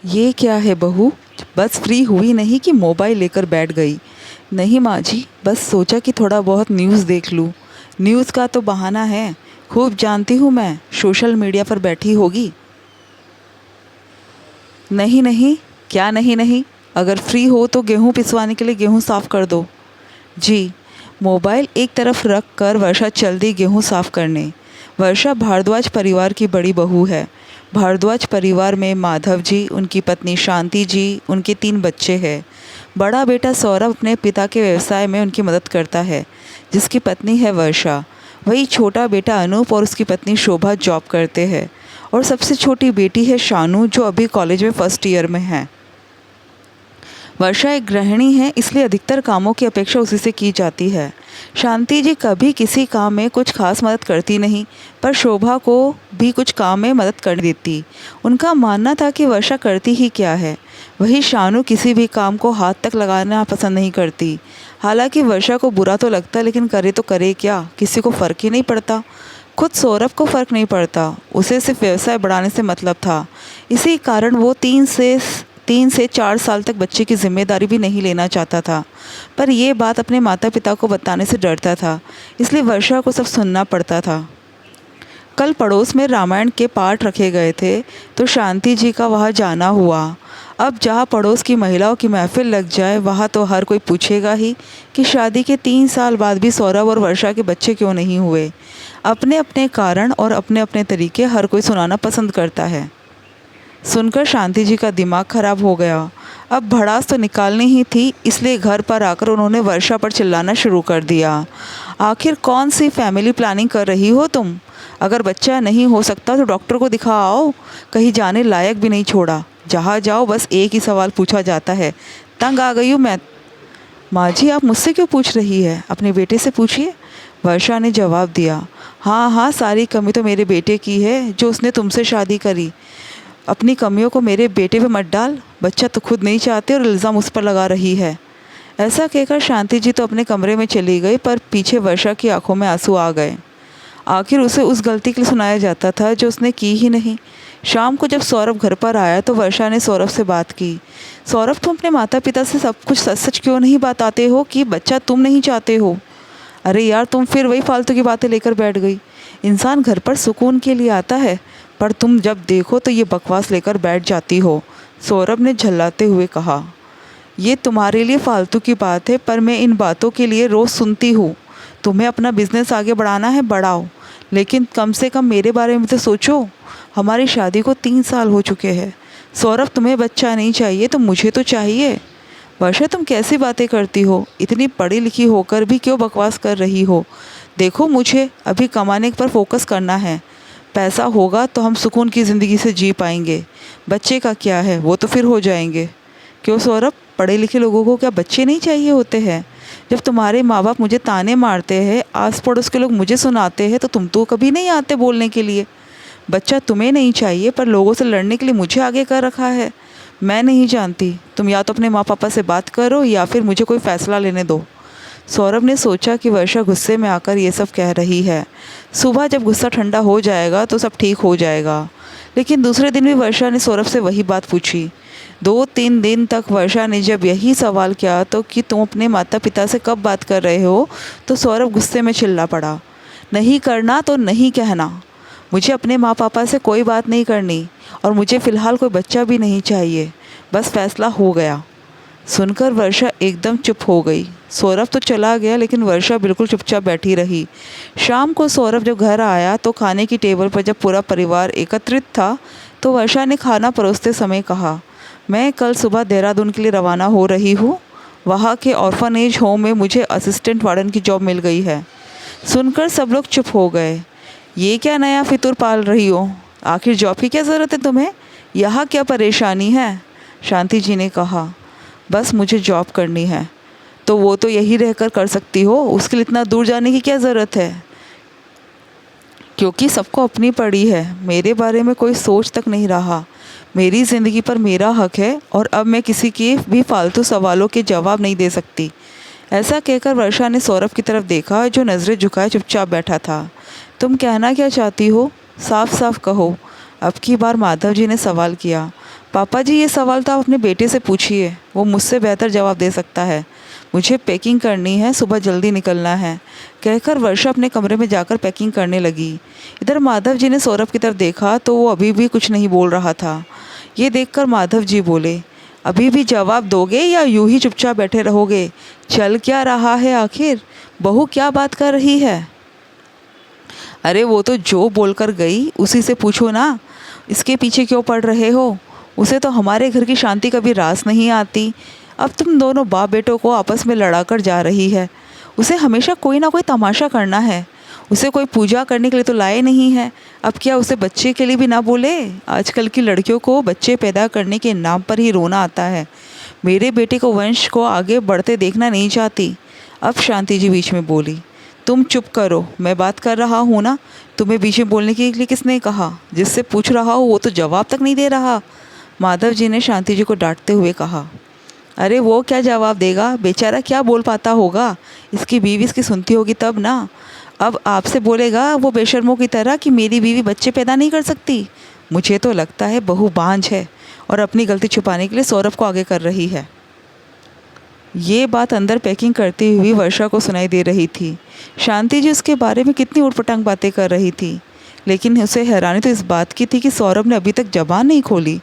ये क्या है बहू? बस फ्री हुई नहीं कि मोबाइल लेकर बैठ गई। नहीं माँ जी, बस सोचा कि थोड़ा बहुत न्यूज़ देख लूँ। न्यूज़ का तो बहाना है, खूब जानती हूँ मैं, सोशल मीडिया पर बैठी होगी। नहीं नहीं, क्या नहीं नहीं, अगर फ्री हो तो गेहूँ पिसवाने के लिए गेहूँ साफ़ कर दो। जी। मोबाइल एक तरफ रख कर वर्षा चल दी गेहूँ साफ करने। वर्षा भारद्वाज परिवार की बड़ी बहू है। भारद्वाज परिवार में माधव जी, उनकी पत्नी शांति जी, उनके 3 बच्चे हैं। बड़ा बेटा सौरभ अपने पिता के व्यवसाय में उनकी मदद करता है, जिसकी पत्नी है वर्षा। वही छोटा बेटा अनूप और उसकी पत्नी शोभा जॉब करते हैं। और सबसे छोटी बेटी है शानू, जो अभी कॉलेज में फर्स्ट ईयर में है। वर्षा एक गृहिणी है, इसलिए अधिकतर कामों की अपेक्षा उसी से की जाती है। शांति जी कभी किसी काम में कुछ खास मदद करती नहीं, पर शोभा को भी कुछ काम में मदद कर देती। उनका मानना था कि वर्षा करती ही क्या है। वही शानू किसी भी काम को हाथ तक लगाना पसंद नहीं करती। हालांकि वर्षा को बुरा तो लगता, लेकिन करे तो करे क्या, किसी को फ़र्क ही नहीं पड़ता। खुद सौरभ को फ़र्क नहीं पड़ता, उसे सिर्फ व्यवसाय बढ़ाने से मतलब था। इसी कारण वो 3 से 4 साल तक बच्चे की जिम्मेदारी भी नहीं लेना चाहता था। पर यह बात अपने माता पिता को बताने से डरता था, इसलिए वर्षा को सब सुनना पड़ता था। कल पड़ोस में रामायण के पाठ रखे गए थे, तो शांति जी का वहाँ जाना हुआ। अब जहाँ पड़ोस की महिलाओं की महफिल लग जाए, वहाँ तो हर कोई पूछेगा ही कि शादी के 3 साल बाद भी सौरभ और वर्षा के बच्चे क्यों नहीं हुए। अपने अपने कारण और अपने अपने तरीके हर कोई सुनाना पसंद करता है। सुनकर शांति जी का दिमाग खराब हो गया। अब भड़ास तो निकालनी ही थी, इसलिए घर पर आकर उन्होंने वर्षा पर चिल्लाना शुरू कर दिया। आखिर कौन सी फैमिली प्लानिंग कर रही हो तुम? अगर बच्चा नहीं हो सकता तो डॉक्टर को दिखाओ। कहीं जाने लायक भी नहीं छोड़ा। जहाँ जाओ बस एक ही सवाल पूछा जाता है। तंग आ गई हूँ मैं। माँ जी, आप मुझसे क्यों पूछ रही है? अपने बेटे से पूछिए, वर्षा ने जवाब दिया। हाँ हाँ, सारी कमी तो मेरे बेटे की है, जो उसने तुमसे शादी करी। अपनी कमियों को मेरे बेटे पे मत डाल। बच्चा तो खुद नहीं चाहते और इल्ज़ाम उस पर लगा रही है। ऐसा कहकर शांति जी तो अपने कमरे में चली गई, पर पीछे वर्षा की आंखों में आंसू आ गए। आखिर उसे उस गलती के लिए सुनाया जाता था जो उसने की ही नहीं। शाम को जब सौरभ घर पर आया तो वर्षा ने सौरभ से बात की। सौरभ, तुम अपने माता पिता से सब कुछ सच सच क्यों नहीं बताते हो कि बच्चा तुम नहीं चाहते हो? अरे यार, तुम फिर वही फालतू की बातें लेकर बैठ गई। इंसान घर पर सुकून के लिए आता है, पर तुम जब देखो तो ये बकवास लेकर बैठ जाती हो, सौरभ ने झल्लाते हुए कहा। ये तुम्हारे लिए फालतू की बात है, पर मैं इन बातों के लिए रोज़ सुनती हूँ। तुम्हें अपना बिजनेस आगे बढ़ाना है, बढ़ाओ, लेकिन कम से कम मेरे बारे में तो सोचो। हमारी शादी को 3 साल हो चुके हैं। सौरभ, तुम्हें बच्चा नहीं चाहिए तो मुझे तो चाहिए। वर्षा, तुम कैसी बातें करती हो? इतनी पढ़ी लिखी होकर भी क्यों बकवास कर रही हो? देखो, मुझे अभी कमाने पर फोकस करना है। पैसा होगा तो हम सुकून की ज़िंदगी से जी पाएंगे। बच्चे का क्या है, वो तो फिर हो जाएंगे। क्यों सौरभ, पढ़े लिखे लोगों को क्या बच्चे नहीं चाहिए होते हैं? जब तुम्हारे माँ बाप मुझे ताने मारते हैं, आस पड़ोस के लोग मुझे सुनाते हैं, तो तुम तो कभी नहीं आते बोलने के लिए। बच्चा तुम्हें नहीं चाहिए, पर लोगों से लड़ने के लिए मुझे आगे कर रखा है। मैं नहीं जानती, तुम या तो अपने माँ पापा से बात करो या फिर मुझे कोई फ़ैसला लेने दो। सौरभ ने सोचा कि वर्षा गुस्से में आकर ये सब कह रही है। सुबह जब गुस्सा ठंडा हो जाएगा तो सब ठीक हो जाएगा। लेकिन दूसरे दिन भी वर्षा ने सौरभ से वही बात पूछी। 2-3 दिन तक वर्षा ने जब यही सवाल किया तो कि तुम अपने माता पिता से कब बात कर रहे हो, तो सौरभ गुस्से में चिल्ला पड़ा। नहीं करना तो नहीं कहना। मुझे अपने माँ पापा से कोई बात नहीं करनी, और मुझे फ़िलहाल कोई बच्चा भी नहीं चाहिए। बस फैसला हो गया। सुनकर वर्षा एकदम चुप हो गई। सौरभ तो चला गया, लेकिन वर्षा बिल्कुल चुपचाप बैठी रही। शाम को सौरभ जब घर आया तो खाने की टेबल पर जब पूरा परिवार एकत्रित था, तो वर्षा ने खाना परोसते समय कहा, मैं कल सुबह देहरादून के लिए रवाना हो रही हूँ। वहाँ के ऑर्फनेज होम में मुझे असिस्टेंट वार्डन की जॉब मिल गई है। सुनकर सब लोग चुप हो गए। ये क्या नया फितूर पाल रही हो? आखिर जॉब की क्या ज़रूरत है तुम्हें? यहाँ क्या परेशानी है? शांति जी ने कहा, बस मुझे जॉब करनी है। तो वो तो यही रहकर कर सकती हो, उसके लिए इतना दूर जाने की क्या ज़रूरत है? क्योंकि सबको अपनी पड़ी है, मेरे बारे में कोई सोच तक नहीं रहा। मेरी ज़िंदगी पर मेरा हक है, और अब मैं किसी के भी फालतू सवालों के जवाब नहीं दे सकती। ऐसा कहकर वर्षा ने सौरभ की तरफ देखा, जो नज़रें झुकाए चुपचाप बैठा था। तुम कहना क्या चाहती हो? साफ साफ कहो। अब की बार माधव जी ने सवाल किया। पापा जी, ये सवाल तो आप अपने बेटे से पूछिए, वो मुझसे बेहतर जवाब दे सकता है। मुझे पैकिंग करनी है, सुबह जल्दी निकलना है, कहकर वर्षा अपने कमरे में जाकर पैकिंग करने लगी। इधर माधव जी ने सौरभ की तरफ देखा तो वो अभी भी कुछ नहीं बोल रहा था। ये देखकर माधव जी बोले, अभी भी जवाब दोगे या यूं ही चुपचाप बैठे रहोगे? चल क्या रहा है आखिर? बहू क्या बात कर रही है? अरे वो तो जो बोलकर गई उसी से पूछो ना, इसके पीछे क्यों पड़ रहे हो? उसे तो हमारे घर की शांति कभी रास नहीं आती। अब तुम दोनों बाप बेटों को आपस में लड़ाकर जा रही है। उसे हमेशा कोई ना कोई तमाशा करना है। उसे कोई पूजा करने के लिए तो लाए नहीं है। अब क्या उसे बच्चे के लिए भी ना बोले? आजकल की लड़कियों को बच्चे पैदा करने के नाम पर ही रोना आता है। मेरे बेटे को वंश को आगे बढ़ते देखना नहीं चाहती। अब शांति जी बीच में बोली, तुम चुप करो, मैं बात कर रहा हूँ ना। तुम्हें बीच में बोलने के लिए किसने कहा? जिससे पूछ रहा हो वो तो जवाब तक नहीं दे रहा। माधव जी ने शांति जी को डांटते हुए कहा। अरे वो क्या जवाब देगा? बेचारा क्या बोल पाता होगा? इसकी बीवी इसकी सुनती होगी तब ना। अब आपसे बोलेगा वो बेशर्मों की तरह कि मेरी बीवी बच्चे पैदा नहीं कर सकती। मुझे तो लगता है बहू बांझ है और अपनी गलती छुपाने के लिए सौरभ को आगे कर रही है। ये बात अंदर पैकिंग करती हुई वर्षा को सुनाई दे रही थी। शांति जी उसके बारे में कितनी उटपटांग बातें कर रही थी, लेकिन उसे हैरानी तो इस बात की थी कि सौरभ ने अभी तक जबान नहीं खोली।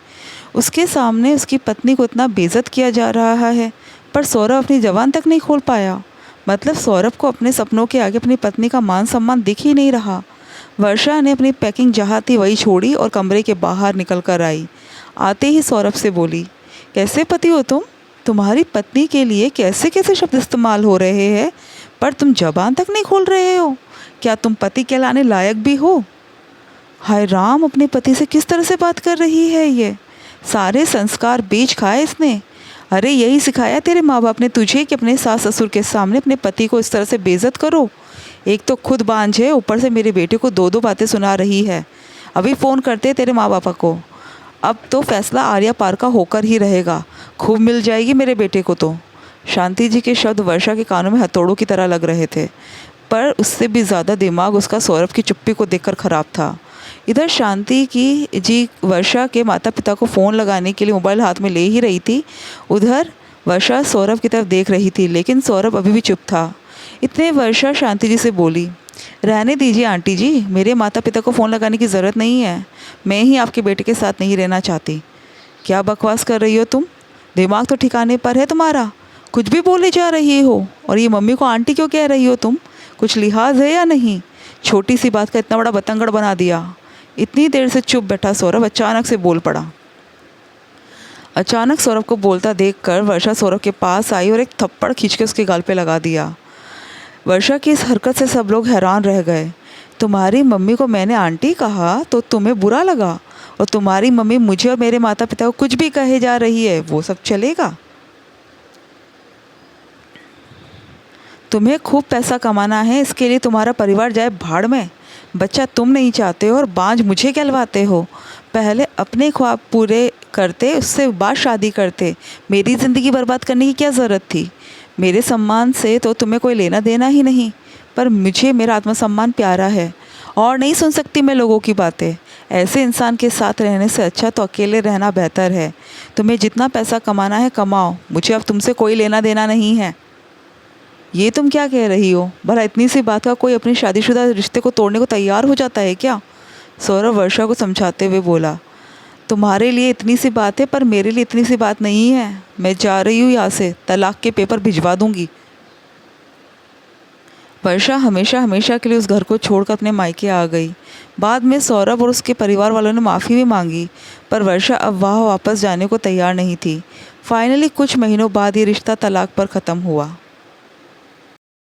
उसके सामने उसकी पत्नी को इतना बेइज्जत किया जा रहा है, पर सौरभ अपनी जबान तक नहीं खोल पाया। मतलब सौरभ को अपने सपनों के आगे अपनी पत्नी का मान सम्मान दिख ही नहीं रहा। वर्षा ने अपनी पैकिंग जहाँ थी वही छोड़ी और कमरे के बाहर निकल कर आई। आते ही सौरभ से बोली, कैसे पति हो तुम? तुम्हारी पत्नी के लिए कैसे कैसे शब्द इस्तेमाल हो रहे हैं, पर तुम जबान तक नहीं खोल रहे हो। क्या तुम पति कहलाने लायक भी हो? हाय राम, अपने पति से किस तरह से बात कर रही है ये? सारे संस्कार बेच खाए इसने। अरे यही सिखाया तेरे माँ बाप ने तुझे कि अपने सास ससुर के सामने अपने पति को इस तरह से बेइज्जत करो? एक तो खुद बांझ है, ऊपर से मेरे बेटे को दो दो बातें सुना रही है। अभी फ़ोन करते तेरे माँ बापा को। अब तो फैसला आर्या पार का होकर ही रहेगा। खूब मिल जाएगी मेरे बेटे को तो। शांति जी के शब्द वर्षा के कानों में हथौड़ों की तरह लग रहे थे, पर उससे भी ज़्यादा दिमाग उसका सौरभ की चुप्पी को देखकर ख़राब था। इधर शांति की जी वर्षा के माता पिता को फ़ोन लगाने के लिए मोबाइल हाथ में ले ही रही थी। उधर वर्षा सौरभ की तरफ देख रही थी, लेकिन सौरभ अभी भी चुप था। इतने वर्षा शांति जी से बोली, रहने दीजिए आंटी जी, मेरे माता पिता को फ़ोन लगाने की ज़रूरत नहीं है। मैं ही आपके बेटे के साथ नहीं रहना चाहती। क्या बकवास कर रही हो तुम? दिमाग तो ठिकाने पर है तुम्हारा? कुछ भी बोले जा रही हो। और ये मम्मी को आंटी क्यों कह रही हो तुम? कुछ लिहाज है या नहीं? छोटी सी बात का इतना बड़ा बतंगड़ बना दिया। इतनी देर से चुप बैठा सौरभ अचानक से बोल पड़ा। अचानक सौरभ को बोलता देखकर वर्षा सौरभ के पास आई और एक थप्पड़ खींच के उसके गाल पे लगा दिया। वर्षा की इस हरकत से सब लोग हैरान रह गए। तुम्हारी मम्मी को मैंने आंटी कहा तो तुम्हें बुरा लगा, और तुम्हारी मम्मी मुझे और मेरे माता पिता को कुछ भी कहे जा रही है वो सब चलेगा? तुम्हें खूब पैसा कमाना है, इसके लिए तुम्हारा परिवार जाए भाड़ में। बच्चा तुम नहीं चाहते हो और बांझ मुझे कहलवाते हो। पहले अपने ख्वाब पूरे करते, उससे बाद शादी करते। मेरी ज़िंदगी बर्बाद करने की क्या ज़रूरत थी? मेरे सम्मान से तो तुम्हें कोई लेना देना ही नहीं, पर मुझे मेरा आत्मसम्मान प्यारा है और नहीं सुन सकती मैं लोगों की बातें। ऐसे इंसान के साथ रहने से अच्छा तो अकेले रहना बेहतर है। तुम्हें जितना पैसा कमाना है कमाओ, मुझे अब तुमसे कोई लेना देना नहीं है। ये तुम क्या कह रही हो? भला इतनी सी बात का कोई अपनी शादीशुदा रिश्ते को तोड़ने को तैयार हो जाता है क्या? सौरभ वर्षा को समझाते हुए बोला, तुम्हारे लिए इतनी सी बात है पर मेरे लिए इतनी सी बात नहीं है। मैं जा रही हूँ यहाँ से, तलाक के पेपर भिजवा दूंगी। वर्षा हमेशा हमेशा के लिए उस घर को छोड़कर अपने मायके आ गई। बाद में सौरभ और उसके परिवार वालों ने माफ़ी भी मांगी, पर वर्षा अब वहाँ वापस जाने को तैयार नहीं थी। फाइनली कुछ महीनों बाद ये रिश्ता तलाक पर ख़त्म हुआ।